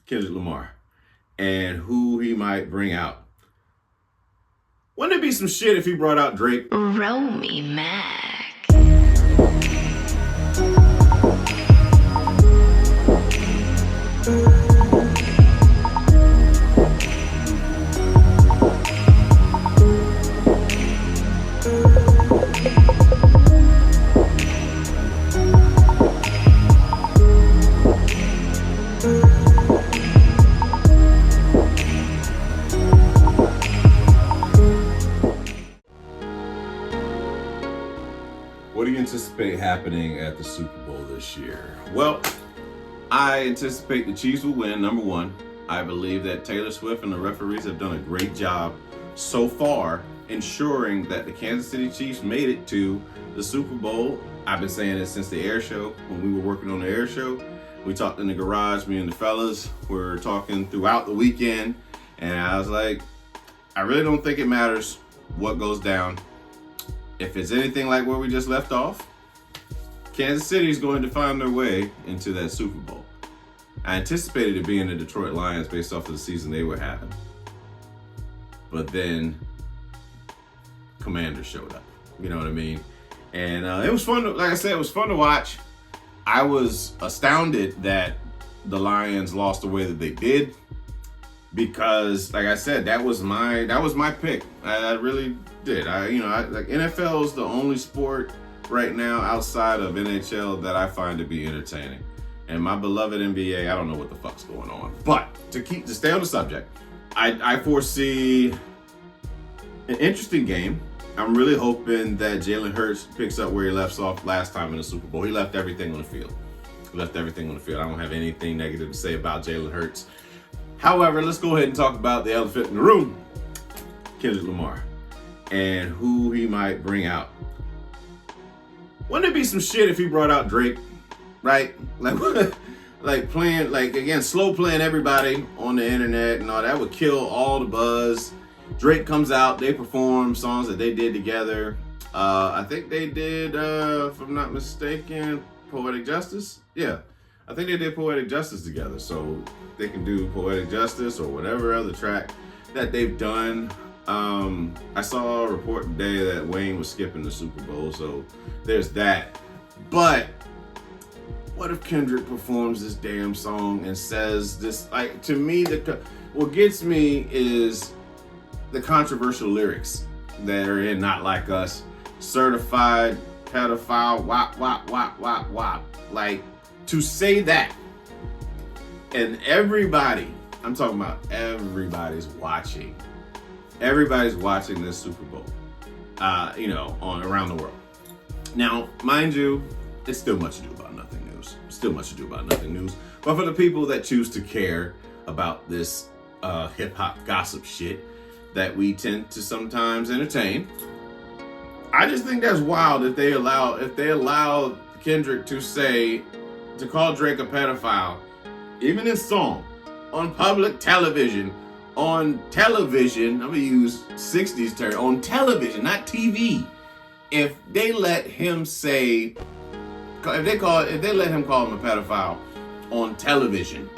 Kendrick Lamar and who he might bring out. Wouldn't it be some shit if he brought out Drake? Roll me, Mac. What do you anticipate happening at the Super Bowl this year? Well, I anticipate the Chiefs will win, number one. I believe that Taylor Swift and the referees have done a great job so far ensuring that the Kansas City Chiefs made it to the Super Bowl. I've been saying it since the air show. When we were working on the air show, we talked in the garage, me and the fellas were talking throughout the weekend, and I was like, I really don't think it matters what goes down. If it's anything like where we just left off, Kansas City is going to find their way into that Super Bowl. I anticipated it being the Detroit Lions based off of the season they were having. But then Commanders showed up, you know what I mean? And it was fun, like I said, it was fun to watch. I was astounded that the Lions lost the way that they did because, like I said, that was my pick. I really did. Like NFL is the only sport right now outside of NHL that I find to be entertaining. And my beloved NBA, I don't know what the fuck's going on. But to stay on the subject, I foresee an interesting game. I'm really hoping that Jalen Hurts picks up where he left off last time in the Super Bowl. He left everything on the field. I don't have anything negative to say about Jalen Hurts. However, let's go ahead and talk about the elephant in the room, Kendrick Lamar, and who he might bring out. Wouldn't it be some shit if he brought out Drake, right? Like playing, like again, slow playing everybody on the internet and all that would kill all the buzz. Drake comes out, they perform songs that they did together. I think they did, if I'm not mistaken, Poetic Justice. Yeah, I think they did Poetic Justice together. So they can do Poetic Justice or whatever other track that they've done. I saw a report today that Wayne was skipping the Super Bowl, so there's that. But what if Kendrick performs this damn song and says this? Like, to me, what gets me is the controversial lyrics that are in Not Like Us. Certified pedophile, wop, wop, wop, wop, wop. Like, to say that, and everybody, I'm talking about everybody's watching. Everybody's watching this Super Bowl, around the world. Now, mind you, it's still much ado about nothing news. But for the people that choose to care about this hip hop gossip shit that we tend to sometimes entertain, I just think that's wild if they allow Kendrick to call Drake a pedophile, even in song, on public television, I'm gonna use 60s term, on television, not TV. If they let him let him call him a pedophile on television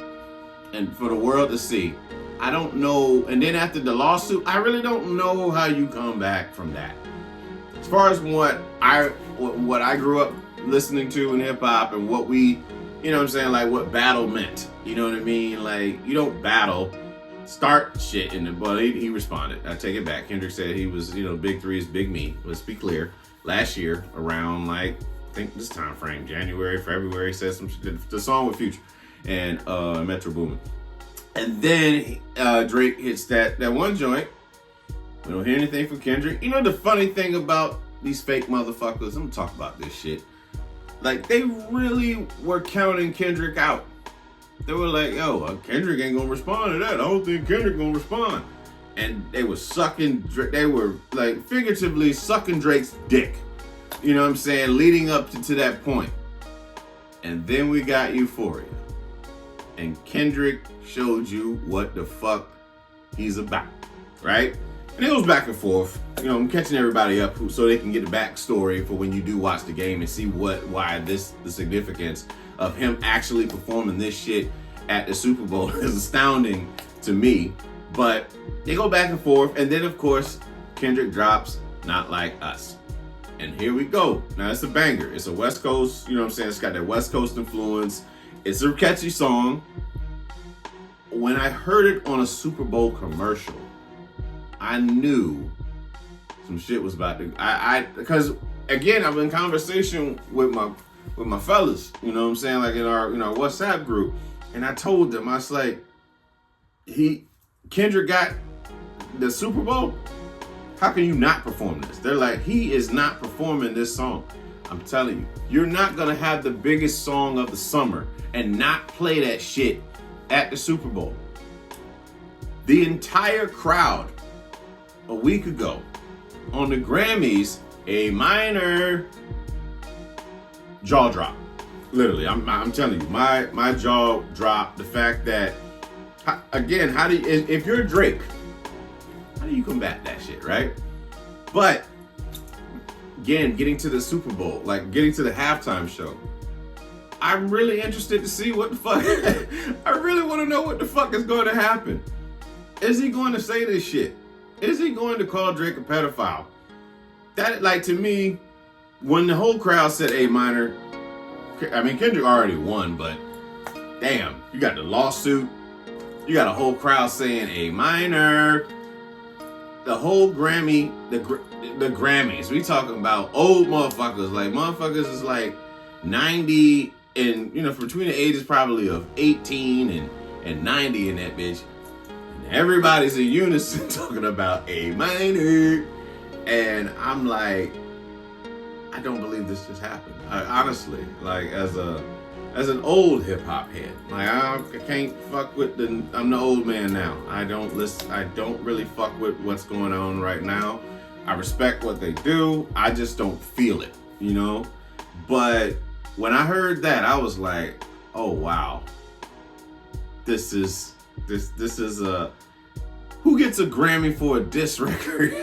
and for the world to see, I don't know. And then after the lawsuit, I really don't know how you come back from that. As far as what I grew up listening to in hip hop and what we, you know what I'm saying, like what battle meant. You know what I mean? Like, you don't battle, start shit in the, well, he responded. I take it back. Kendrick said he was, Big 3 is Big Me. Let's be clear. Last year, around like, I think this time frame, January, February, said some shit, the song with Future and Metro Boomin. And then Drake hits that one joint. We don't hear anything from Kendrick. You know the funny thing about these fake motherfuckers, I'm gonna talk about this shit. Like, they really were counting Kendrick out. They were like, yo, Kendrick ain't gonna respond to that. I don't think Kendrick gonna respond. And they were like figuratively sucking Drake's dick. You know what I'm saying? Leading up to that point. And then we got Euphoria. And Kendrick showed you what the fuck he's about, right? And it goes back and forth. I'm catching everybody up so they can get the backstory for when you do watch the game and see why the significance of him actually performing this shit at the Super Bowl is astounding to me. But they go back and forth, and then of course Kendrick drops Not Like Us. And here we go. Now it's a banger. It's a West Coast, it's got that West Coast influence. It's a catchy song. When I heard it on a Super Bowl commercial, I knew some shit was about to. Because again, I'm in conversation with my fellas. You know what I'm saying, like in our WhatsApp group, and I told them, I was like, Kendrick got the Super Bowl. How can you not perform this? They're like, he is not performing this song. I'm telling you, you're not gonna have the biggest song of the summer and not play that shit at the Super Bowl. The entire crowd a week ago on the Grammys, a minor jaw drop. Literally, I'm telling you, my jaw dropped. The fact that, again, if you're Drake, how do you combat that shit, right? But again, getting to the Super Bowl, like getting to the halftime show, I'm really interested to see what the fuck. I really want to know what the fuck is going to happen. Is he going to say this shit? Is he going to call Drake a pedophile? That, like, to me, when the whole crowd said A minor, I mean, Kendrick already won, but damn, you got the lawsuit. You got a whole crowd saying A minor. The whole Grammy, the Grammys, we talking about old motherfuckers. Like, motherfuckers is like 90 and, from between the ages probably of 18 and 90 in that bitch. And everybody's in unison talking about A minor. And I'm like, I don't believe this just happened. Honestly, like, as an old hip hop head, like, I can't fuck with I'm the old man now. I don't really fuck with what's going on right now. I respect what they do. I just don't feel it, But when I heard that, I was like, oh wow. This is a, who gets a Grammy for a diss record?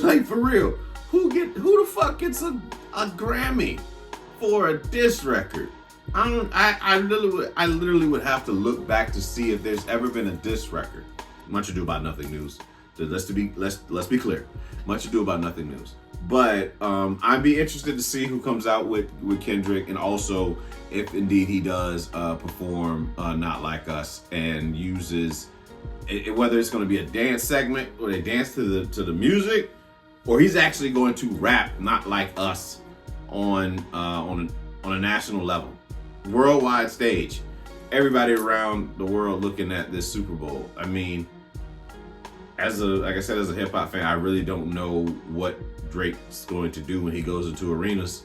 Like, for real. Who the fuck gets a Grammy for a diss record? I literally would have to look back to see if there's ever been a diss record. Much Ado About Nothing news. Let's be clear. Much Ado About Nothing news. But I'd be interested to see who comes out with Kendrick, and also if indeed he does perform Not Like Us and uses whether it's going to be a dance segment or they dance to the music, or he's actually going to rap Not Like Us on a national level, worldwide stage, everybody around the world looking at this Super Bowl. I mean, like I said, as a hip hop fan, I really don't know what Drake's going to do when he goes into arenas.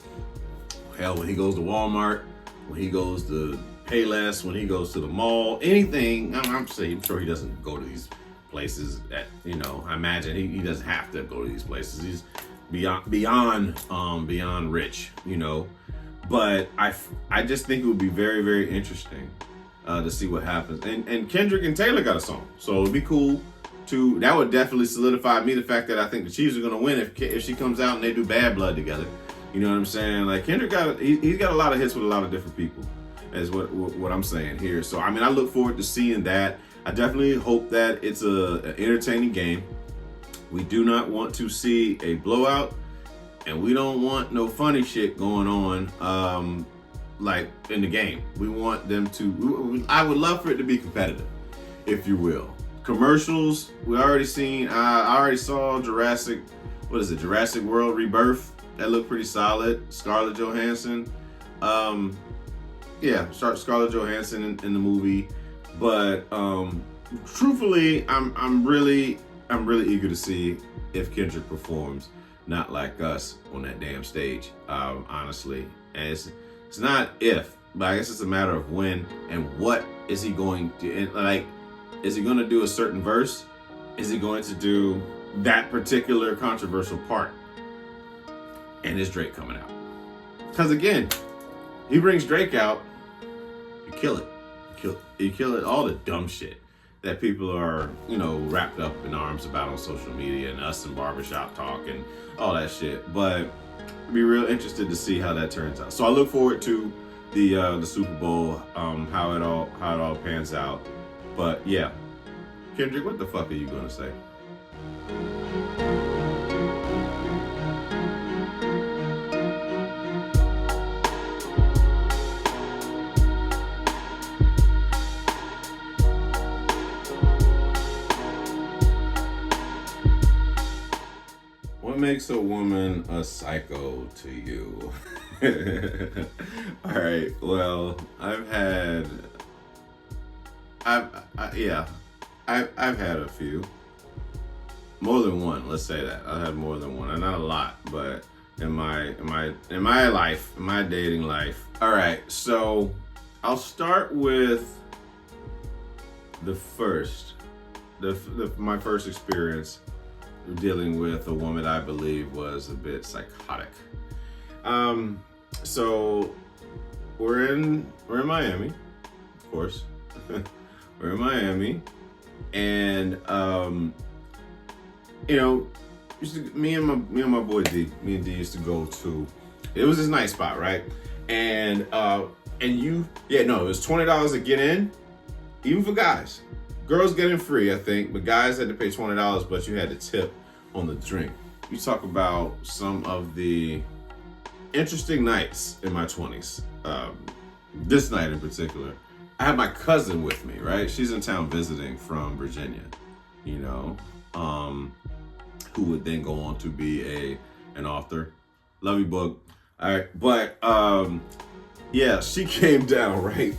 Hell, when he goes to Walmart, when he goes to Payless, when he goes to the mall, anything. I'm sure he doesn't go to these places that, I imagine he doesn't have to go to these places. He's beyond rich, But I just think it would be very, very interesting to see what happens. And Kendrick and Taylor got a song, so it'd be cool to. That would definitely solidify me the fact that I think the Chiefs are gonna win if she comes out and they do Bad Blood together. You know what I'm saying? Like Kendrick he's got a lot of hits with a lot of different people. Is what I'm saying here. So I mean, I look forward to seeing that. I definitely hope that it's an entertaining game. We do not want to see a blowout. And we don't want no funny shit going on, like in the game. We want them to. I would love for it to be competitive, if you will. Commercials. We already seen. I already saw Jurassic. What is it? Jurassic World Rebirth. That looked pretty solid. Scarlett Johansson. Yeah, Scarlett Johansson in the movie. But truthfully, I'm really eager to see if Kendrick performs. Not like us on that damn stage, honestly. And it's not if, but I guess it's a matter of when and what is he going to, and like, is he going to do a certain verse? Is he going to do that particular controversial part? And is Drake coming out? Because again, he brings Drake out, you kill it. You kill it, all the dumb shit that people are, wrapped up in arms about on social media and us and barbershop talk and all that shit. But I'd be real interested to see how that turns out. So I look forward to the Super Bowl, how it all pans out. But yeah, Kendrick, what the fuck are you gonna say? What makes a woman a psycho to you? All right. Well, I've had a few, more than one. Let's say that I've had more than one, and not a lot, but in my life, in my dating life. All right. So I'll start with my first experience dealing with a woman I believe was a bit psychotic. So we're in Miami, of course. We're in Miami, and me and my boy D, me and D used to go to. It was this night spot, right? And it was $20 to get in, even for guys. Girls get in free, I think, but guys had to pay $20, but you had to tip on the drink. You talk about some of the interesting nights in my 20s. This night in particular, I had my cousin with me, right? She's in town visiting from Virginia, who would then go on to be an author. Love you, book. All right, but she came down, right?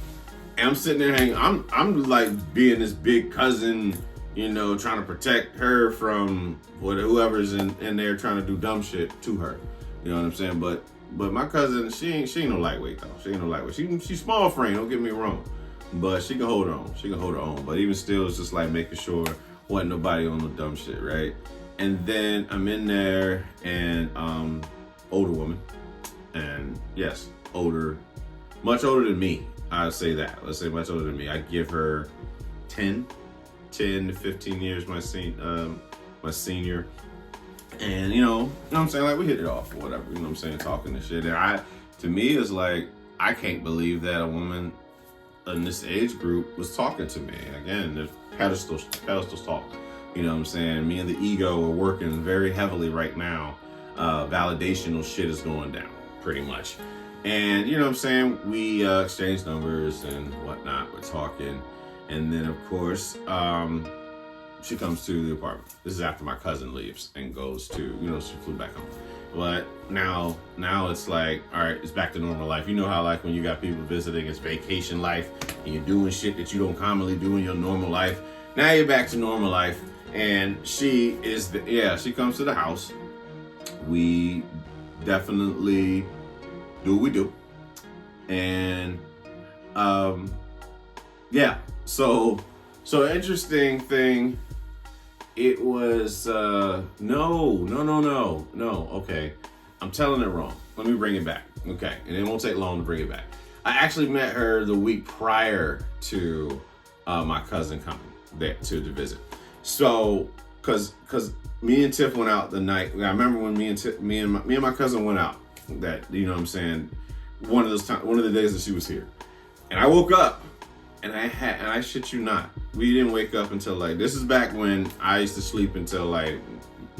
And I'm sitting there hanging. I'm like being this big cousin, trying to protect her from whoever's in there trying to do dumb shit to her. You know what I'm saying? But my cousin, she ain't no lightweight though. She ain't no lightweight. She's small frame. Don't get me wrong, but she can hold her own. She can hold her own. But even still, it's just like making sure wasn't nobody on no dumb shit, right? And then I'm in there, and older woman, and yes, much older than me. I'd say that. Let's say much older than me. I give her 10 to 15 years my senior. And you know what I'm saying? Like we hit it off or whatever, you know what I'm saying? Talking and shit. And to me, it's like, I can't believe that a woman in this age group was talking to me. Again, there's pedestals talk. You know what I'm saying? Me and the ego are working very heavily right now. Validational shit is going down, pretty much. And you know what I'm saying? We exchange numbers and whatnot. We're talking. And then, of course, she comes to the apartment. This is after my cousin leaves and goes to, she flew back home. But now it's like, all right, it's back to normal life. You know how like when you got people visiting, it's vacation life and you're doing shit that you don't commonly do in your normal life. Now you're back to normal life. And she comes to the house. We definitely do what we do. And so interesting thing, it was no, okay. I'm telling it wrong. Let me bring it back. Okay, and it won't take long to bring it back. I actually met her the week prior to my cousin coming there to visit. So, cause me and Tiff went out the night. I remember when me and my cousin went out. That, you know what I'm saying, one of the days that she was here, and I woke up, and I shit you not, we didn't wake up until like, this is back when I used to sleep until like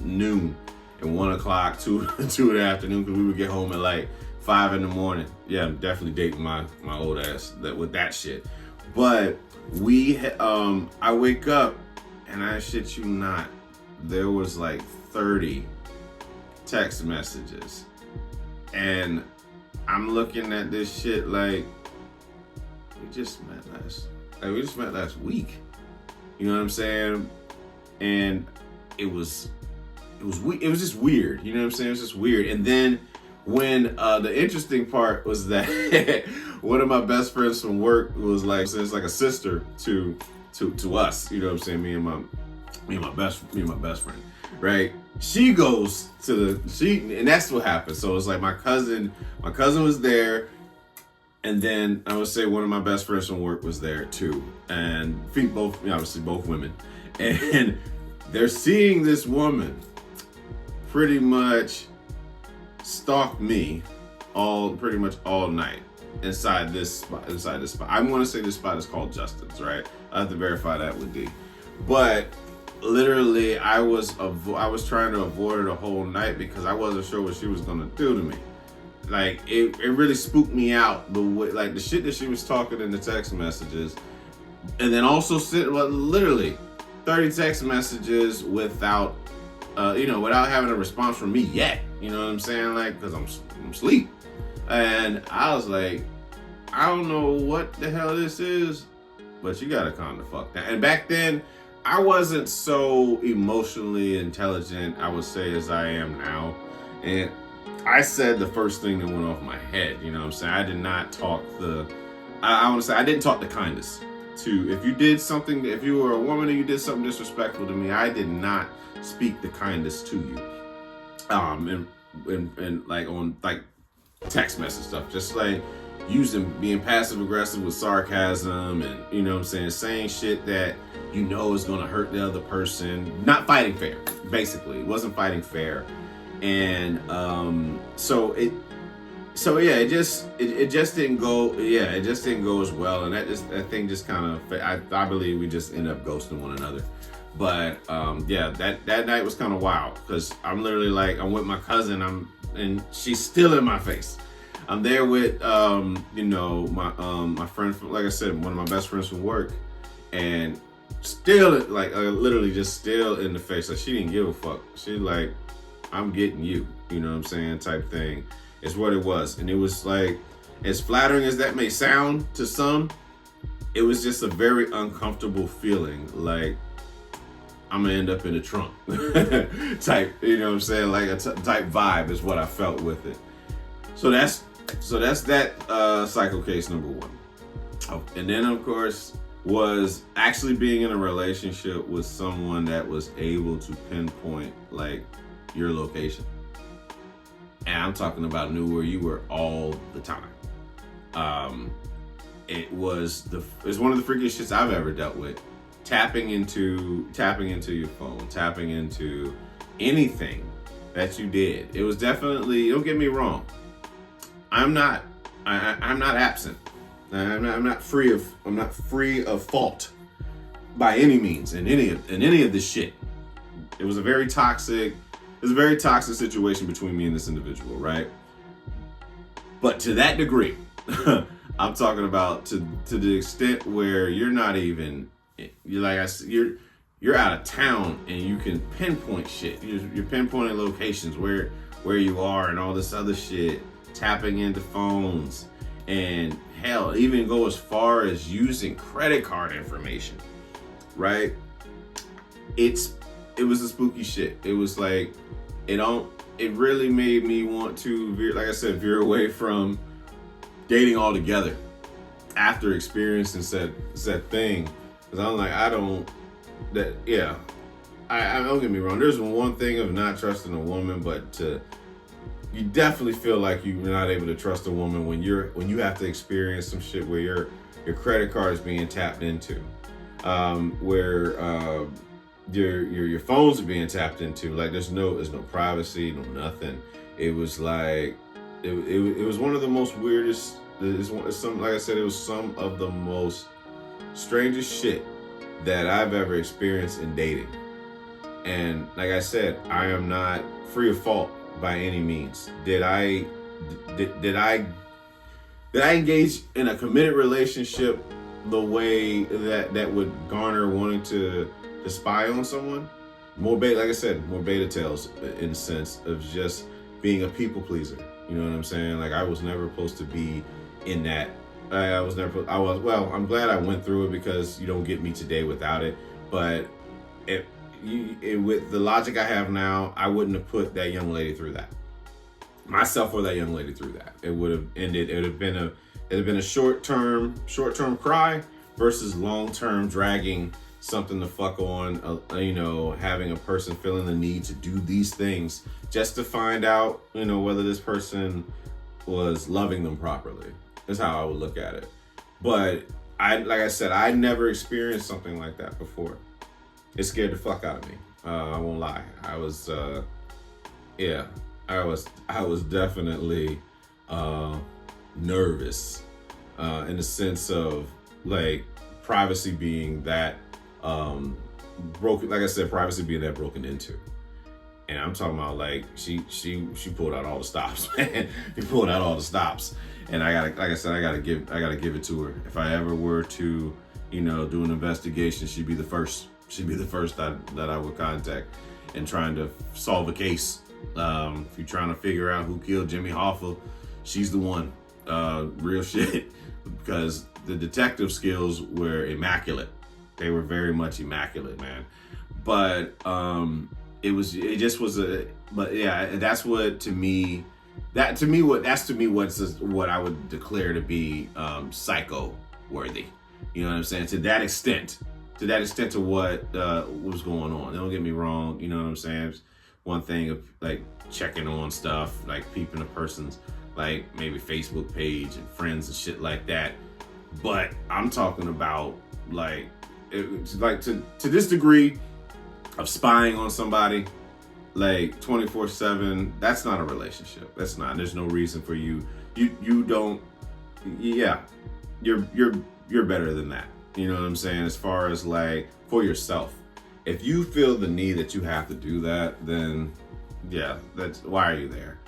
noon and 1 o'clock, 2 in the afternoon, because we would get home at like 5 in the morning. Yeah, I'm definitely dating my old ass with that shit. But I wake up, and I shit you not, there was like 30 text messages. And I'm looking at this shit like, we just met last week. You know what I'm saying? And it was just weird. You know what I'm saying? It was just weird. And then when the interesting part was that one of my best friends from work was like, so it's like a sister to us. You know what I'm saying? Me and my best friend, right? She goes to and that's what happened. So it's like my cousin was there, and then I would say one of my best friends from work was there too, and obviously both women, and they're seeing this woman pretty much stalk me pretty much all night inside this spot. I want to say this spot is called Justin's, right? I have to verify that with D, but literally I was trying to avoid her the whole night because I wasn't sure what she was gonna do to me. Like it really spooked me out, the way, like the shit that she was talking in the text messages, and then also literally 30 text messages without having a response from me yet. You know what I'm saying? Like, because I'm asleep, and I was like, I don't know what the hell this is, but you gotta calm the fuck down. And back then, I wasn't so emotionally intelligent, I would say, as I am now. And I said the first thing that went off my head, you know what I'm saying? I did not talk I want to say, I didn't talk the kindest to, if you were a woman and you did something disrespectful to me, I did not speak the kindest to you. And like on like text message stuff, just like being passive aggressive with sarcasm, and you know what I'm saying shit that you know is gonna hurt the other person, not fighting fair. Basically, it wasn't fighting fair, and it just didn't go. Yeah, it just didn't go as well, and that thing just kind of. I believe we just ended up ghosting one another. But that night was kind of wild because I'm literally like, I'm with my cousin, and she's still in my face. I'm there with my friend from, like I said, one of my best friends from work, and still like literally just still in the face. Like she didn't give a fuck. She like, I'm getting you, you know what I'm saying, type thing. It's what it was. And it was like, as flattering as that may sound to some, it was just a very uncomfortable feeling. Like, I'm gonna end up in the trunk type, you know what I'm saying? Like a type vibe is what I felt with it. So that's that psycho case number one. Oh, and then of course was actually being in a relationship with someone that was able to pinpoint like your location. And I'm talking about knew where you were all the time. It's one of the freakiest shits I've ever dealt with. Tapping into your phone, tapping into anything that you did. It was definitely, don't get me wrong, I'm not absent. I'm not free of fault by any means in any of this shit. It was a very toxic situation between me and this individual, right? But to that degree, I'm talking about to the extent where you're not even, you're out of town and you can pinpoint shit. You're pinpointing locations where you are and all this other shit, tapping into phones, and hell, even go as far as using credit card information, right? It was a spooky shit. It was like, it really made me want to veer away from dating altogether after experiencing said thing. Cause I'm like, I don't get me wrong. There's one thing of not trusting a woman, but to you definitely feel like you're not able to trust a woman when you have to experience some shit where your credit card is being tapped into, where your phones are being tapped into. Like there's no privacy, no nothing. It was like it was one of the most weirdest. Like I said, it was some of the most strangest shit that I've ever experienced in dating. And like I said, I am not free of fault by any means. Did I engage in a committed relationship the way that would garner wanting to spy on someone? More beta, like I said, more beta tales in the sense of just being a people pleaser. You know what I'm saying? Like I was never supposed to be in that. Well, I'm glad I went through it because you don't get me today without it. But with the logic I have now, I wouldn't have put that young lady through that. Myself or that young lady through that. It would have ended. It would have been a short term cry versus long term dragging something to fuck on. Having a person feeling the need to do these things just to find out, whether this person was loving them properly. Is how I would look at it. But like I said, I never experienced something like that before. It scared the fuck out of me. I won't lie. I was definitely nervous in the sense of like privacy being that broken. Like I said, privacy being that broken into. And I'm talking about like she pulled out all the stops, man. She pulled out all the stops. And I gotta give it to her. If I ever were to, do an investigation, she'd be the first. She'd be the first that I would contact and trying to solve a case. If you're trying to figure out who killed Jimmy Hoffa, she's the one. Real shit. Because the detective skills were immaculate. They were very much immaculate, man. But that's what I would declare to be psycho worthy. You know what I'm saying? To that extent to what was going on. Don't get me wrong, you know what I'm saying? It's one thing of like checking on stuff, like peeping a person's like maybe Facebook page and friends and shit like that. But I'm talking about like it's like to this degree of spying on somebody like 24/7. That's not a relationship. That's not. There's no reason for you. You don't. Yeah, you're better than that. You know what I'm saying? As far as like for yourself, if you feel the need that you have to do that, then yeah, that's why are you there?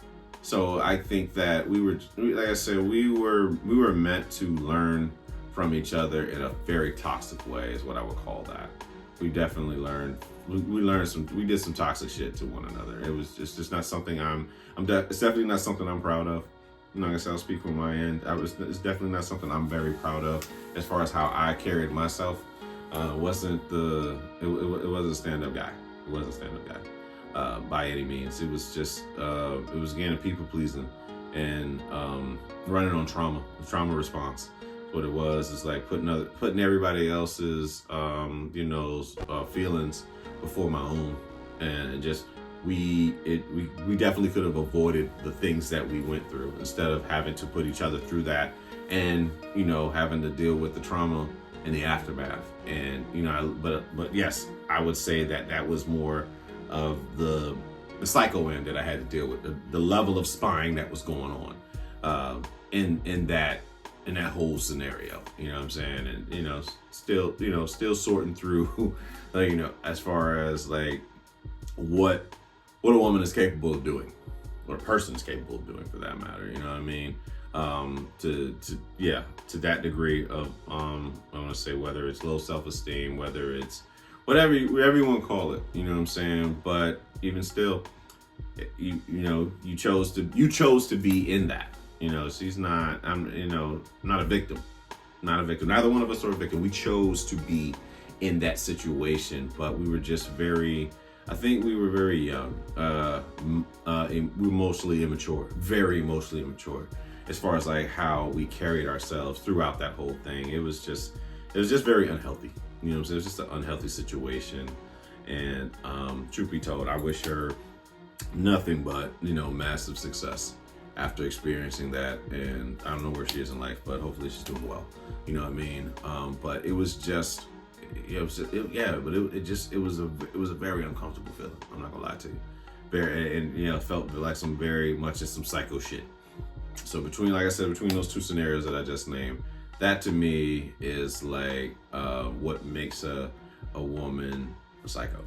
So I think that like I said, we were meant to learn from each other in a very toxic way, is what I would call that. We definitely learned. We did some toxic shit to one another. It's just not something it's definitely not something I'm proud of. I'm not gonna say I'll speak from my end. It's definitely not something I'm very proud of as far as how I carried myself. It wasn't a stand-up guy. It wasn't a stand-up guy by any means. It was just it was again a people pleasing and running on trauma response. What it was is like putting everybody else's feelings before my own, and just we definitely could have avoided the things that we went through instead of having to put each other through that and having to deal with the trauma and the aftermath. And but yes, I would say that was more of the psycho end that I had to deal with, the level of spying that was going on in that whole scenario. You know what I'm saying? And still sorting through as far as like what a woman is capable of doing, what a person is capable of doing for that matter. You know what I mean? To that degree of I want to say whether it's low self-esteem, whether it's whatever you want to call it, you know what I'm saying? But even still, you chose to be in that. She's not. Not a victim. Not a victim. Neither one of us are a victim. We chose to be in that situation, but we were just very. I think we were very young. We were emotionally immature. Very emotionally immature, as far as like how we carried ourselves throughout that whole thing. It was just very unhealthy. You know what I'm saying? It was just an unhealthy situation. And truth be told, I wish her nothing but, massive success after experiencing that. And I don't know where she is in life, but hopefully she's doing well. You know what I mean? But it was just, it was a very uncomfortable feeling. I'm not gonna lie to you. Felt like very much some psycho shit. So between those two scenarios that I just named, that to me is like what makes a woman a psycho.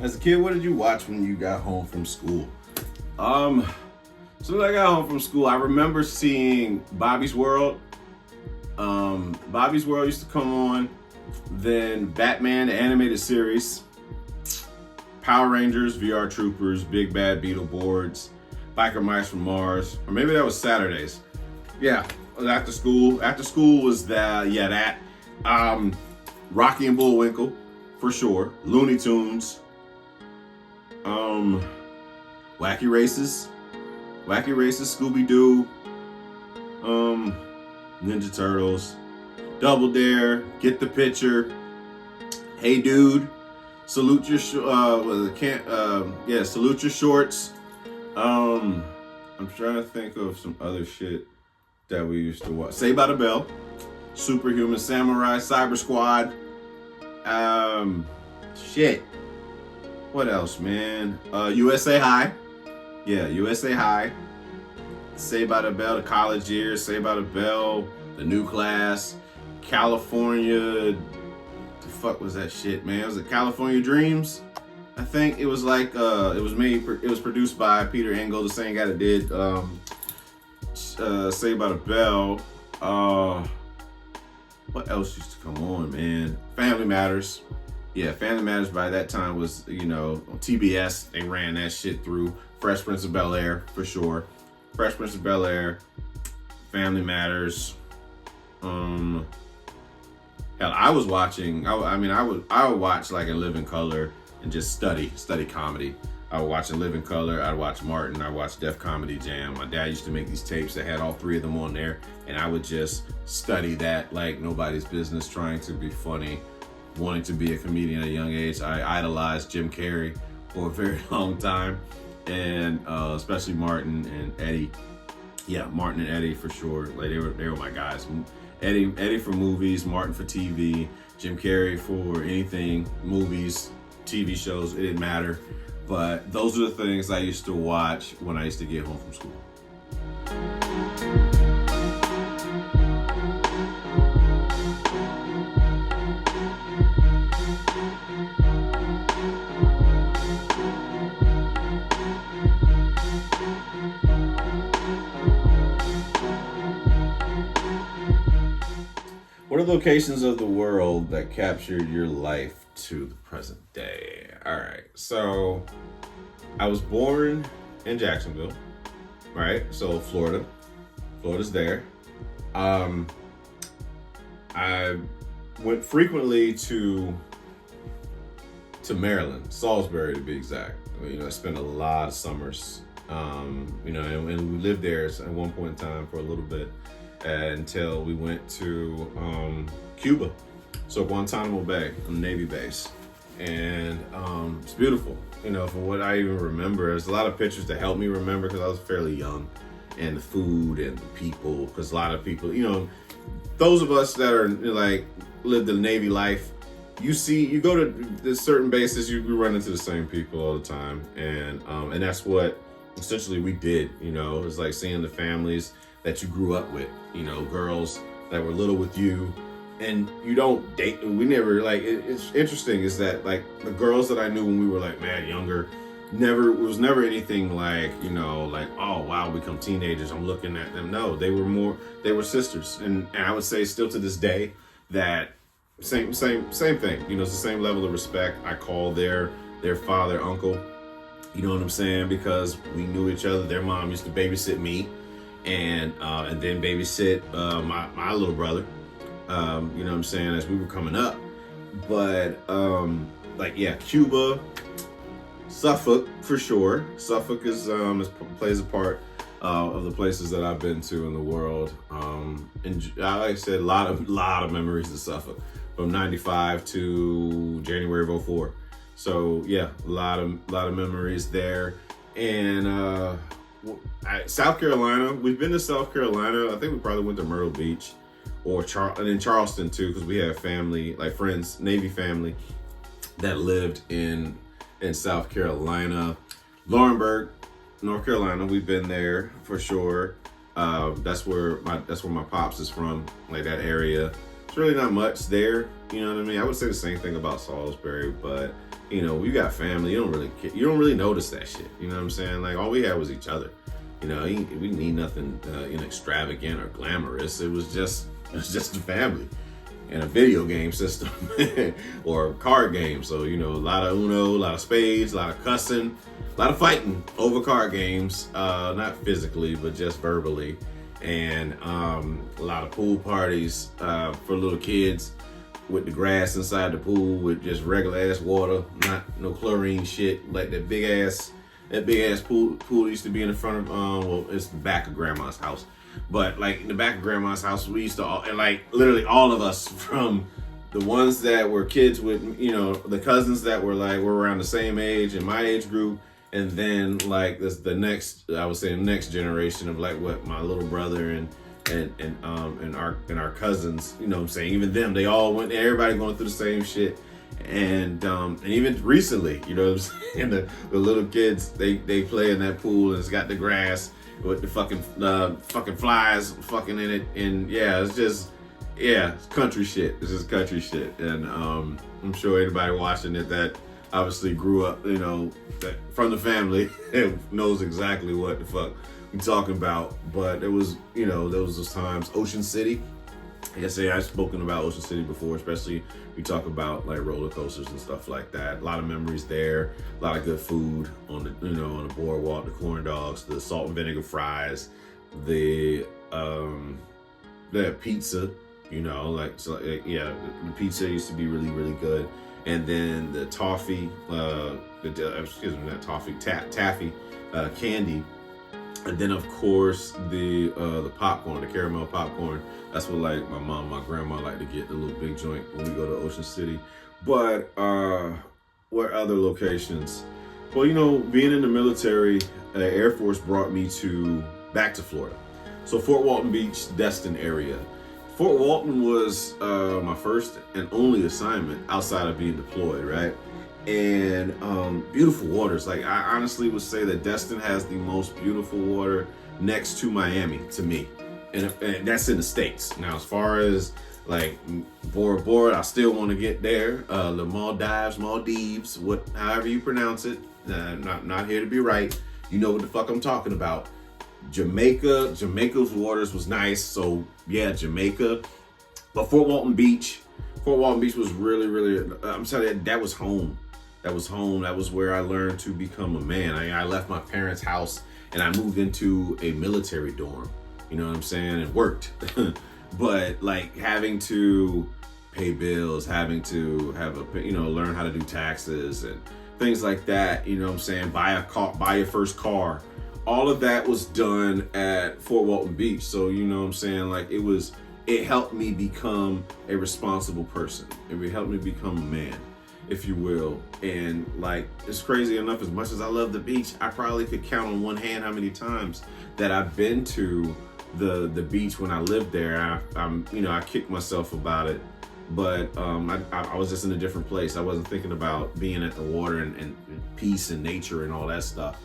As a kid, what did you watch when you got home from school? So when I got home from school, I remember seeing Bobby's World. Bobby's World used to come on. Then Batman, the animated series. Power Rangers, VR Troopers, Big Bad Beetleborgs, Biker Mice from Mars. Or maybe that was Saturdays. Yeah, after school. After school was that. Rocky and Bullwinkle, for sure. Looney Tunes. Wacky Races, Scooby-Doo, Ninja Turtles, Double Dare, Get the Picture, Hey Dude, Salute Your Salute Your Shorts. I'm trying to think of some other shit that we used to watch. Saved by the Bell, Superhuman Samurai, Cyber Squad. Shit. What else, man? USA High. Yeah, USA High. Saved by the Bell, the college years. Saved by the Bell, the new class. California. The fuck was that shit, man? Was it California Dreams? I think it was like it was produced by Peter Engel, the same guy that did Saved by the Bell. What else used to come on, man? Family Matters. Yeah, Family Matters by that time was, on TBS. They ran that shit through. Fresh Prince of Bel-Air, for sure. Fresh Prince of Bel-Air, Family Matters. Hell, I was watching, I would watch like in living color and just study comedy. I would watch in living color, I'd watch Martin, I'd watch Def Comedy Jam. My dad used to make these tapes that had all three of them on there, and I would just study that like nobody's business, trying to be funny, wanting to be a comedian at a young age. I idolized Jim Carrey for a very long time, and especially Martin and Eddie. Yeah, Martin and Eddie for sure. Like they were my guys. Eddie for movies, Martin for TV, Jim Carrey for anything, movies, TV shows. It didn't matter, but those are the things I used to watch when I used to get home from school. What are locations of the world that captured your life to the present day? All right, so I was born in Jacksonville, right? So Florida's there. I went frequently to Maryland, Salisbury to be exact. I spent a lot of summers, and we lived there at one point in time for a little bit. Until we went to Cuba, so Guantanamo Bay, on the Navy base, and it's beautiful. From what I even remember, there's a lot of pictures that help me remember because I was fairly young, and the food and the people, because a lot of people, those of us that are like lived the Navy life, you go to this certain bases, you run into the same people all the time, and that's what essentially we did. It's like seeing the families that you grew up with, girls that were little with you, and you don't date. We never it's interesting is that like the girls that I knew when we were like mad younger, it was never anything like, like, oh wow, we become teenagers, I'm looking at them. No, they were sisters, and I would say still to this day that same thing. It's the same level of respect. I call their father uncle, you know what I'm saying, because we knew each other. Their mom used to babysit me. and then babysit my little brother. You know what I'm saying, as we were coming up. But like, yeah, Cuba, Suffolk for sure. Suffolk plays a part of the places that I've been to in the world. And like I said, a lot of memories of Suffolk from '95 to January of '04. So yeah, a lot of memories there. And South Carolina, we've been to South Carolina. I think we probably went to Myrtle Beach and in Charleston too, because we have family, like friends, Navy family that lived in South Carolina. Laurinburg, North Carolina, we've been there for sure. That's where my pops is from, like that area. It's really not much there, you know what I mean? I would say the same thing about Salisbury, but you know, you got family, you don't really notice that shit. You know what I'm saying? Like, all we had was each other. You know, we didn't need nothing extravagant or glamorous. It was just a family and a video game system or a card game. So, you know, a lot of Uno, a lot of spades, a lot of cussing, a lot of fighting over card games, not physically, but just verbally. And a lot of pool parties for little kids with the grass inside the pool with just regular ass water, no chlorine shit, like that big ass pool used to be in the front of, well, it's the back of grandma's house. But like in the back of grandma's house, we used to and like literally all of us, from the ones that were kids with, you know, the cousins that were around the same age in my age group, and then like the next generation of like what my little brother and our cousins, you know what I'm saying, even them, they all went, everybody going through the same shit. And even recently, you know what I'm saying, the little kids, they play in that pool, and it's got the grass with the fucking flies fucking in it. And yeah, it's country shit. It's just country shit. And I'm sure anybody watching it that obviously grew up, you know, from the family knows exactly what the fuck I'm talking about. But it was, you know, there was those times. Ocean City, like I say, I've spoken about Ocean City before, especially we talk about like roller coasters and stuff like that. A lot of memories there, a lot of good food on the boardwalk, the corn dogs, the salt and vinegar fries, the pizza, you know, the pizza used to be really, really good. And then the toffee, taffy candy. And then of course the popcorn, the caramel popcorn. That's what like my mom, my grandma like to get, the little big joint when we go to Ocean City. But what other locations? Well, you know, being in the military, the Air Force brought me back to Florida. So Fort Walton Beach, Destin area. Fort Walton was my first and only assignment outside of being deployed, right? And beautiful waters. Like, I honestly would say that Destin has the most beautiful water next to Miami to me, and that's in the States. Now, as far as like Bora Bora, I still want to get there. The Maldives, however you pronounce it. Not here to be right. You know what the fuck I'm talking about. Jamaica's waters was nice. So yeah, Jamaica. But Fort Walton Beach was really, really, I'm telling you, that was home. That was home. That was where I learned to become a man. I left my parents' house and I moved into a military dorm, you know what I'm saying, and worked. But like having to pay bills, having to learn how to do taxes and things like that, you know what I'm saying, buy your first car. All of that was done at Fort Walton Beach. So, you know what I'm saying, like it helped me become a responsible person. It helped me become a man, if you will. And like, it's crazy enough, as much as I love the beach, I probably could count on one hand how many times that I've been to the beach when I lived there. I kicked myself about it, but I was just in a different place. I wasn't thinking about being at the water and peace and nature and all that stuff.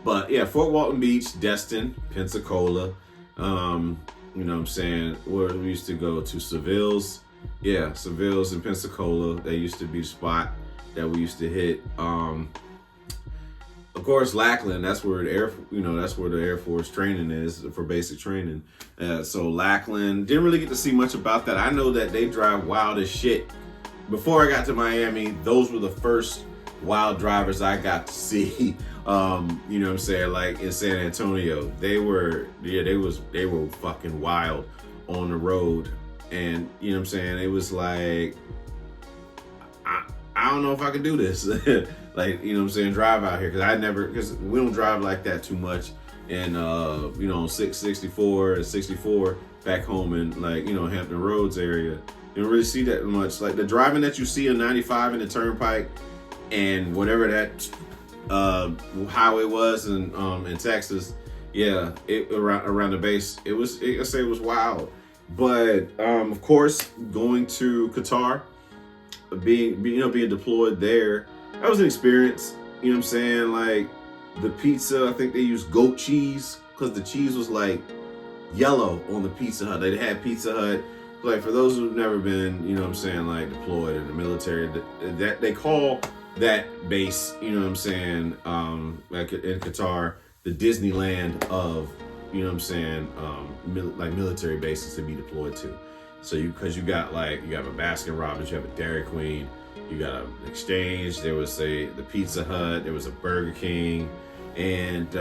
But yeah, Fort Walton Beach, Destin, Pensacola, you know what I'm saying, where we used to go to Seville's. Yeah, Seville's in Pensacola. That used to be the spot that we used to hit. Of course, Lackland. That's where the Air Force training is for basic training. So Lackland, didn't really get to see much about that. I know that they drive wild as shit. Before I got to Miami, those were the first wild drivers I got to see. You know what I'm saying? Like in San Antonio, they were fucking wild on the road. And you know what I'm saying? It was like, I don't know if I can do this. Like, you know what I'm saying? Drive out here. Because we don't drive like that too much. And, you know, 664 and 64 back home in, like, you know, Hampton Roads area. You don't really see that much. Like the driving that you see on 95 in the Turnpike and whatever that highway was in Texas, yeah, around the base, I say it was wild. But of course, going to Qatar, being deployed there, that was an experience. You know what I'm saying? Like the pizza, I think they used goat cheese because the cheese was like yellow on the Pizza Hut. They had Pizza Hut. Like for those who've never been, you know what I'm saying, like deployed in the military, that they call that base, you know what I'm saying, like in Qatar, the Disneyland of, you know what I'm saying, like military bases to be deployed to. So because you got a Baskin Robbins, you have a Dairy Queen, you got an Exchange, there was the Pizza Hut, there was a Burger King, and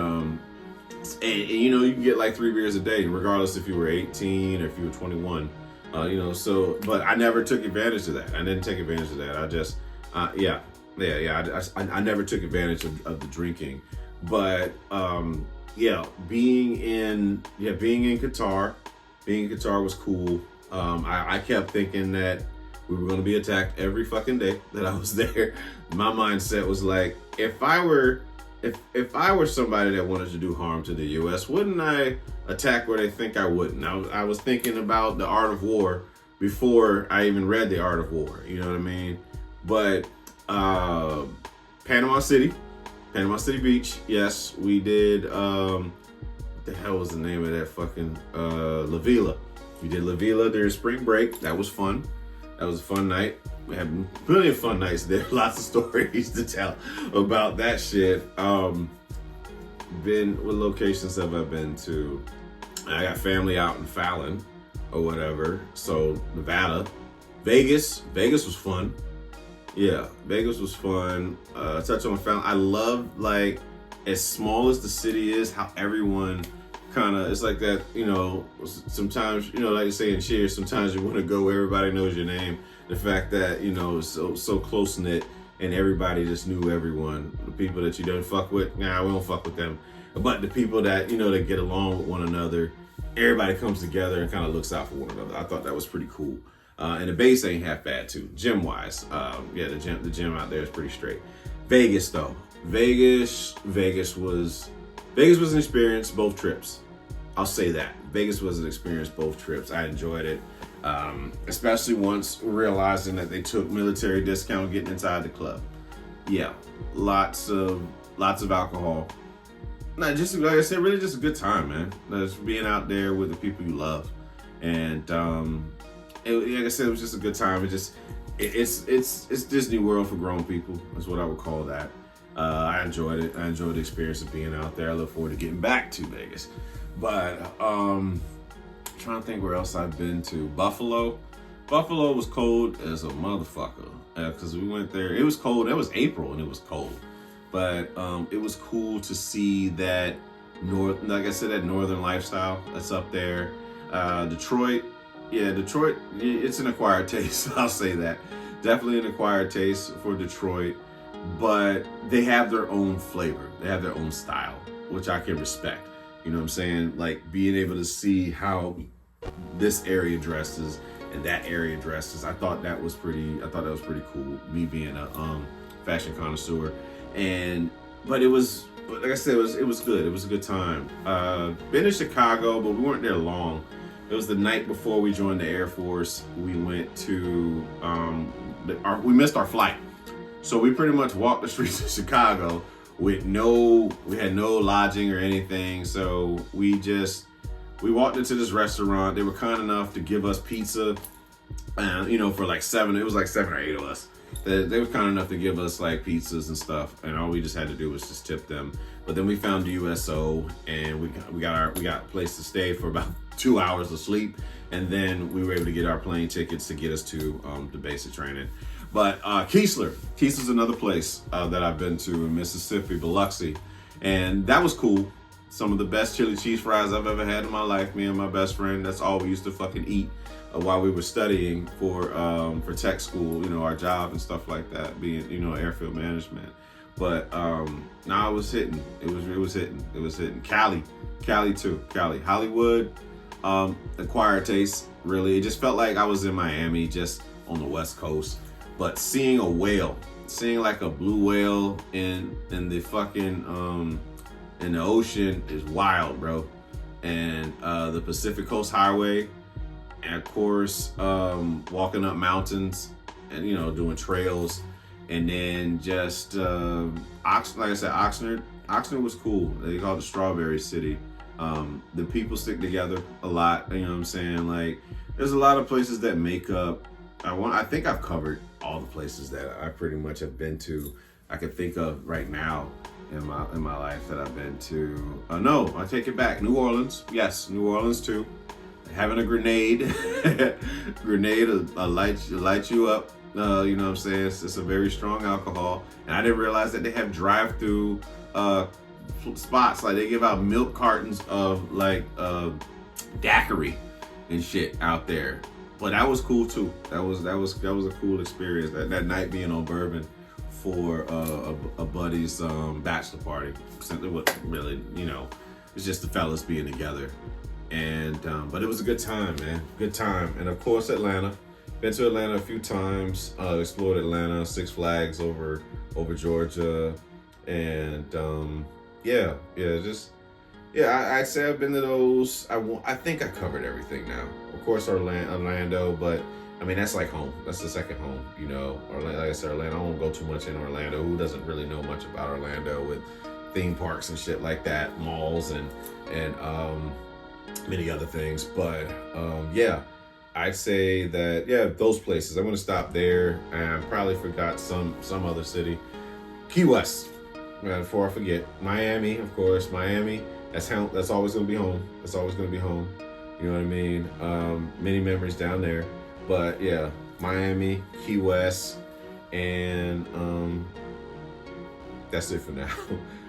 you know, you can get like 3 beers a day, regardless if you were 18 or if you were 21. You know, so, but I never took advantage of that. I didn't take advantage of that. I just, I never took advantage of the drinking. But, being in Qatar was cool. I kept thinking that we were going to be attacked every fucking day that I was there. My mindset was like, if I were somebody that wanted to do harm to the U.S., wouldn't I attack where they think I wouldn't? I was thinking about The Art of War before I even read The Art of War. You know what I mean? But Panama City Beach, yes, we did. What the hell was the name of that fucking La Villa? We did La Villa during spring break. That was fun. That was a fun night. We had plenty of fun nights there. Lots of stories to tell about that shit. What locations have I been to? I got family out in Fallon or whatever. So Nevada, Vegas was fun. Yeah, Vegas was fun. Touch on Fallon. I love, like, as small as the city is, how everyone kind of, it's like that, you know, sometimes, you know, like you say in Cheers, sometimes you want to go where everybody knows your name. The fact that, you know, it's so close-knit and everybody just knew everyone. The people that you don't fuck with, we don't fuck with them. But the people that, you know, that get along with one another, everybody comes together and kind of looks out for one another. I thought that was pretty cool. And the base ain't half bad too, gym-wise. The gym out there is pretty straight. Vegas though, Vegas was an experience both trips. I'll say that. Vegas was an experience both trips. I enjoyed it. Especially once realizing that they took military discount getting inside the club. Yeah, lots of alcohol. No, just like I said, really just a good time, man. Just being out there with the people you love, and like I said, it was just a good time. It's Disney World for grown people. That's what I would call that. I enjoyed it. I enjoyed the experience of being out there. I look forward to getting back to Vegas. But trying to think where else I've been to. Buffalo was cold as a motherfucker because we went there. It was cold. It was April and it was cold, but it was cool to see that like I said, that northern lifestyle that's up there. Detroit, it's an acquired taste. I'll say that. Definitely an acquired taste for Detroit, but they have their own flavor. They have their own style, which I can respect. You know what I'm saying? Like being able to see how this area dresses and that area dresses. I thought that was pretty cool. Me being a fashion connoisseur, but it was, like I said, it was good. It was a good time. Been in Chicago, but we weren't there long. It was the night before we joined the Air Force. We went to we missed our flight, so we pretty much walked the streets of Chicago we had no lodging or anything. So we walked into this restaurant. They were kind enough to give us pizza, for like 7. It was like 7 or 8 of us. They were kind enough to give us like pizzas and stuff, and all we just had to do was just tip them. But then we found the USO, and we got a place to stay for about 2 hours of sleep, and then we were able to get our plane tickets to get us to the basic training. But Keesler's another place that I've been to in Mississippi, Biloxi, and that was cool. Some of the best chili cheese fries I've ever had in my life. Me and my best friend, that's all we used to fucking eat while we were studying for tech school, you know, our job and stuff like that, being, you know, airfield management. But now it was hitting. It was hitting. Cali too. Hollywood, acquired taste. Really, it just felt like I was in Miami, just on the West Coast. But seeing a whale, seeing like a blue whale in the fucking in the ocean is wild, bro. And the Pacific Coast Highway, and of course walking up mountains and, you know, doing trails. And then just like I said, Oxnard was cool. They call it the Strawberry City. The people stick together a lot. You know what I'm saying? Like, there's a lot of places that make up. I think I've covered all the places that I pretty much have been to. I can think of right now in my life that I've been to. No, I take it back. New Orleans, yes, New Orleans too. Having a grenade, light you up. You know what I'm saying? It's a very strong alcohol. And I didn't realize that they have drive-through spots. Like, they give out milk cartons of like daiquiri and shit out there. But that was cool too. That was a cool experience. That night being on bourbon for a buddy's bachelor party. It wasn't really, you know, it's just the fellas being together. And but it was a good time, man. Good time. And of course, Atlanta. Been to Atlanta a few times. Explored Atlanta, Six Flags over Georgia, and I'd say I've been to those. I think I covered everything now. Of course, Orlando, but I mean, that's like home. That's the second home, you know. Orlando, like I said, Orlando. I won't go too much in Orlando. Who doesn't really know much about Orlando with theme parks and shit like that, malls and many other things. But I'd say that those places. I'm gonna stop there. And I probably forgot some other city. Key West. Before I forget, Miami, of course. Miami. That's always gonna be home. That's always gonna be home. You know what I mean? Many memories down there. But yeah, Miami, Key West, and that's it for now.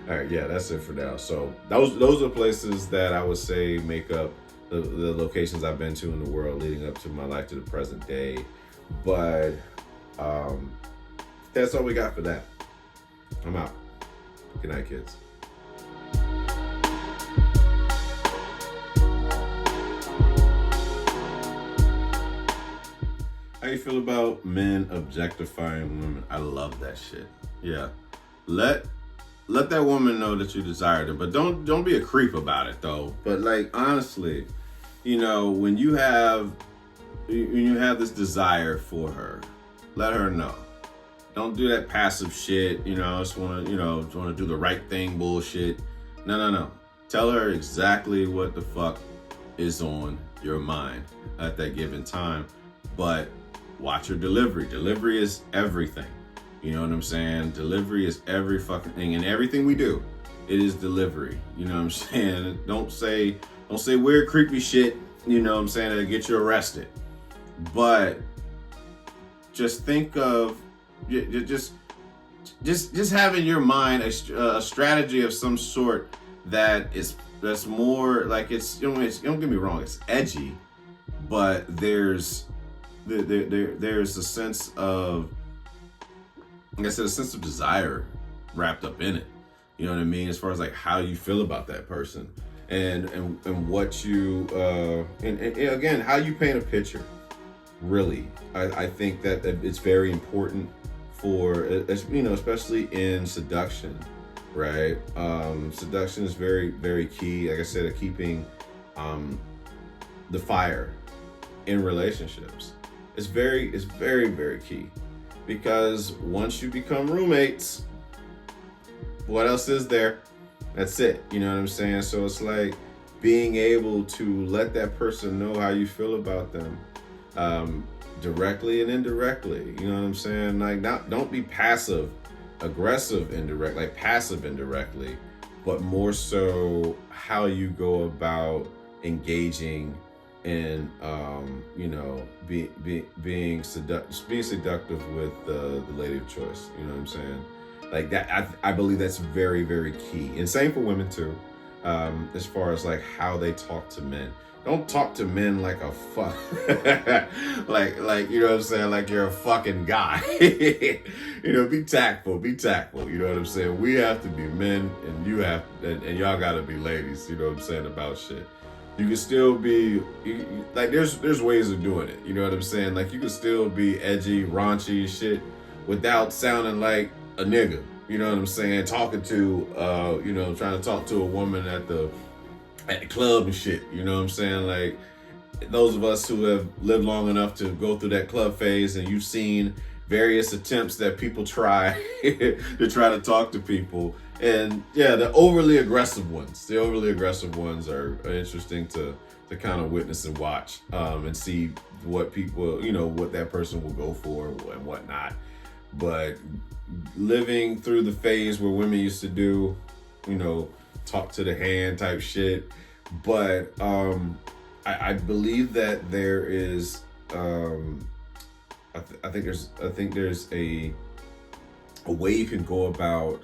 All right, yeah, that's it for now. So those are places that I would say make up the locations I've been to in the world leading up to my life to the present day. But that's all we got for that. I'm out. Good night, kids. How you feel about men objectifying women? I love that shit. Yeah. Let that woman know that you desire them, but don't be a creep about it though. But like, honestly, you know, when you have this desire for her, let her know. Don't do that passive shit, you know, just want to do the right thing bullshit. No. Tell her exactly what the fuck is on your mind at that given time. But watch your delivery. Delivery is everything. You know what I'm saying? Delivery is every fucking thing. And everything we do, it is delivery. You know what I'm saying? Don't say weird, creepy shit, you know what I'm saying, that'll get you arrested. But just think of, just have in your mind a strategy of some sort that's more like don't get me wrong, it's edgy, but there's a sense of, like I said, a sense of desire wrapped up in it. You know what I mean? As far as like how you feel about that person and what you and again, how you paint a picture. Really, I think that it's very important for, you know, especially in seduction, right? Seduction is very, very key. Like I said, at keeping the fire in relationships. It's very, very key, because once you become roommates, what else is there? That's it. You know what I'm saying? So it's like being able to let that person know how you feel about them, directly and indirectly. You know what I'm saying? Like, don't be passive aggressive indirect, like passive indirectly, but more so how you go about engaging and you know, being seductive with the lady of choice. You know what I'm saying? Like that, I believe that's very, very key. And same for women too. As far as like how they talk to men. Don't talk to men like a fuck, like you know what I'm saying, like you're a fucking guy. You know, be tactful. You know what I'm saying. We have to be men, and you have, and y'all gotta be ladies. You know what I'm saying about shit. You can still be like there's ways of doing it. You know what I'm saying. Like you can still be edgy, raunchy shit without sounding like a nigga. You know what I'm saying. Talking to you know, trying to talk to a woman at the club and shit, you know what I'm saying? Like, those of us who have lived long enough to go through that club phase, and you've seen various attempts that people try to try to talk to people. And yeah, the overly aggressive ones are interesting to kind of witness and watch, and see what people, you know, what that person will go for and whatnot. But living through the phase where women used to do, you know, talk to the hand type shit, but I believe that there is I think there's a way you can go about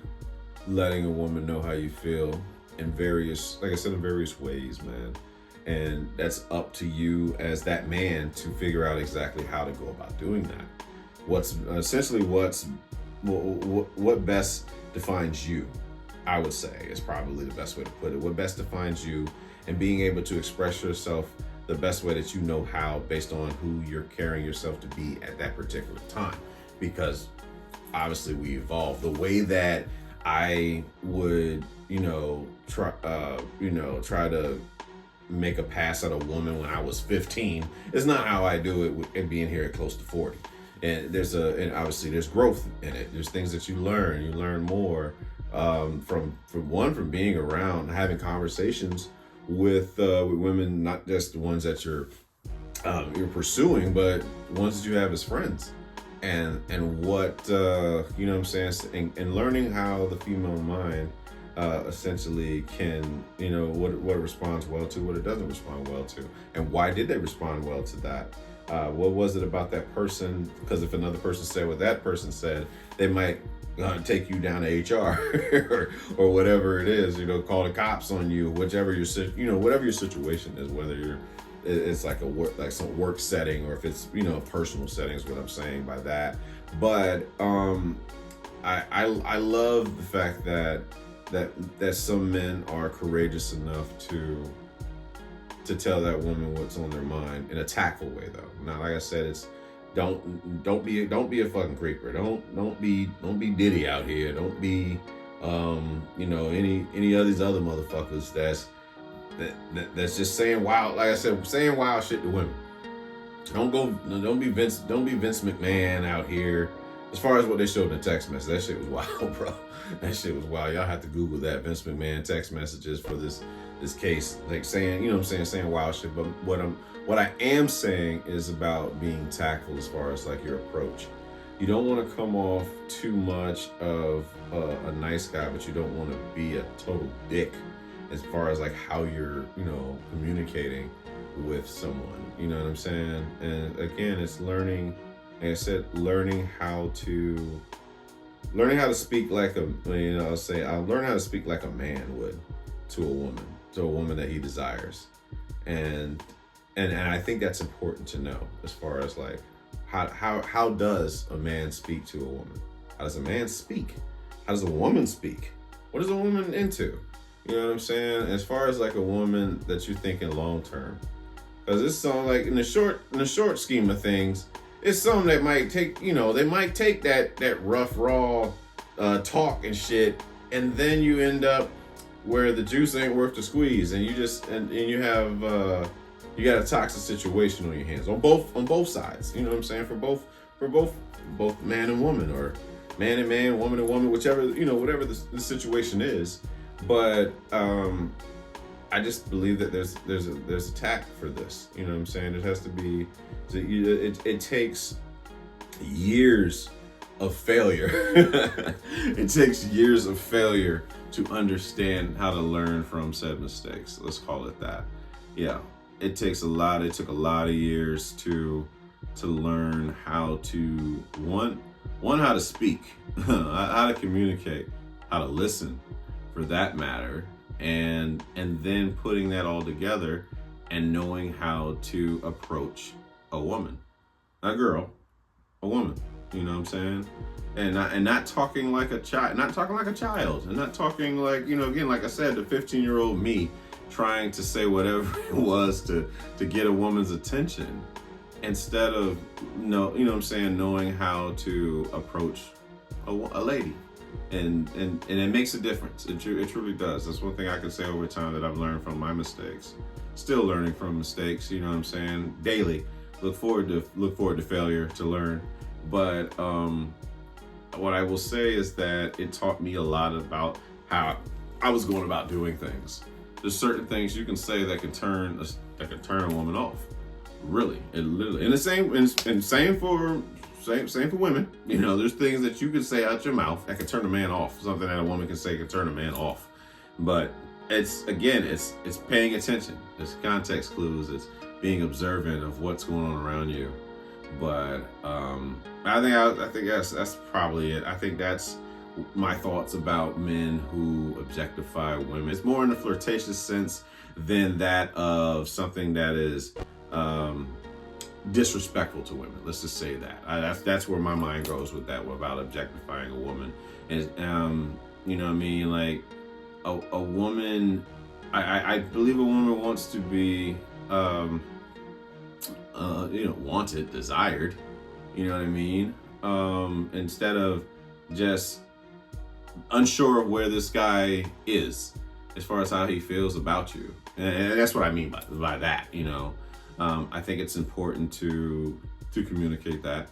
letting a woman know how you feel in various, like I said, in various ways, man. And that's up to you as that man to figure out exactly how to go about doing that. What best defines you, I would say, is probably the best way to put it. What best defines you, and being able to express yourself the best way that you know how, based on who you're carrying yourself to be at that particular time. Because obviously we evolve. The way that I would, you know, try to make a pass at a woman when I was 15 is not how I do it and being here at close to 40. And obviously there's growth in it. There's things that you learn more from being around, having conversations with women, not just the ones that you're pursuing, but ones that you have as friends, and what you know what I'm saying, and learning how the female mind essentially can, you know, what it responds well to, what it doesn't respond well to, and why did they respond well to that. What was it about that person? Because if another person said what that person said, they might take you down to HR or whatever it is, you know, call the cops on you, whatever your situation is, whether it's like some work setting, or if it's, you know, a personal setting is what I'm saying by that. But I love the fact that some men are courageous enough to tell that woman what's on their mind in a tactful way, though. Now, like I said, it's don't be a fucking creeper. Don't be Diddy out here. Don't be you know, any of these other motherfuckers that's just saying wild, like I said, saying wild shit to women. Don't be Vince McMahon out here. As far as what they showed in the text message, that shit was wild, bro. That shit was wild. Y'all have to Google that, Vince McMahon text messages for this case, like saying, you know what I'm saying wild shit. But what I am saying is about being tactful as far as like your approach. You don't want to come off too much of a nice guy, but you don't want to be a total dick as far as like how you're, you know, communicating with someone. You know what I'm saying? And again, it's learning, like I said, learning how to speak like a, you know, I'll learn how to speak like a man would to a woman that he desires. And I think that's important to know, as far as like how does a man speak to a woman? How does a man speak? How does a woman speak? What is a woman into? You know what I'm saying? As far as like a woman that you're thinking long term, because it's something like in the short scheme of things, it's something that might take, you know, they might take that rough raw talk and shit, and then you end up where the juice ain't worth the squeeze, and you just and you have you got a toxic situation on your hands on both sides. You know what I'm saying? For both man and woman, or man and man, woman and woman, whichever, you know, whatever the situation is. But I just believe that there's a tact for this. You know what I'm saying? It has to be. It takes years of failure. It takes years of failure to understand how to learn from said mistakes. Let's call it that. Yeah. it took a lot of years to learn how to how to speak, how to communicate, how to listen, for that matter, and then putting that all together and knowing how to approach a woman, a girl, a woman. You know what I'm saying? And not talking like a child, and not talking like, again, like I said, the 15-year-old me trying to say whatever it was to get a woman's attention, instead of knowing how to approach a lady, and it makes a difference. It truly does. That's one thing I can say over time that I've learned from my mistakes. Still learning from mistakes. You know what I'm saying? Daily. Look forward to failure to learn. But what I will say is that it taught me a lot about how I was going about doing things. There's certain things you can say that can turn a woman off. Really, it literally. And the same for women. You know, there's things that you can say out your mouth that can turn a man off. Something that a woman can say can turn a man off. But it's paying attention. It's context clues. It's being observant of what's going on around you. But I think that's probably it. I think that's my thoughts about men who objectify women. It's more in the flirtatious sense than that of something that is disrespectful to women. Let's just say that. That's where my mind goes with that, about objectifying a woman. And you know what I mean? Like a woman, I believe a woman wants to be wanted, desired. You know what I mean? Instead of just unsure of where this guy is as far as how he feels about you. And that's what I mean by that, you know. I think it's important to communicate that.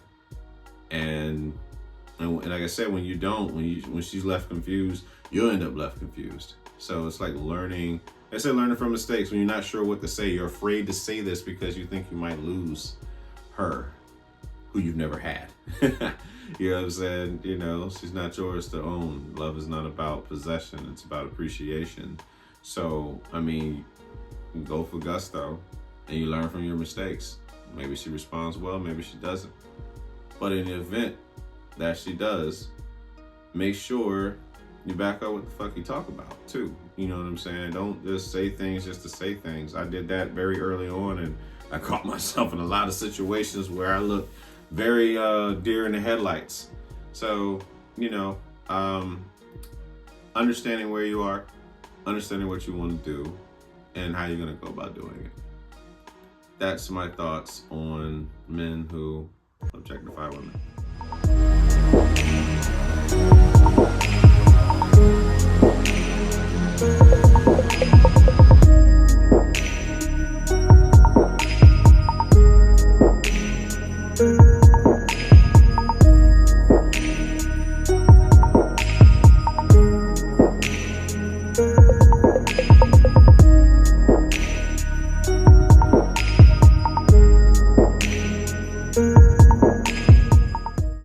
And like I said, when she's left confused, you'll end up left confused. So it's like learning from mistakes. When you're not sure what to say, you're afraid to say this because you think you might lose her, who you've never had. You know what I'm saying? You know, she's not yours to own. Love is not about possession. It's about appreciation. So, I mean, you go for gusto and you learn from your mistakes. Maybe she responds well, maybe she doesn't. But in the event that she does, make sure you back up what the fuck you talk about too. You know what I'm saying? Don't just say things just to say things. I did that very early on, and I caught myself in a lot of situations where I looked very deer in the headlights. So, you know, understanding where you are, understanding what you want to do, and how you're going to go about doing it. That's my thoughts on men who objectify women.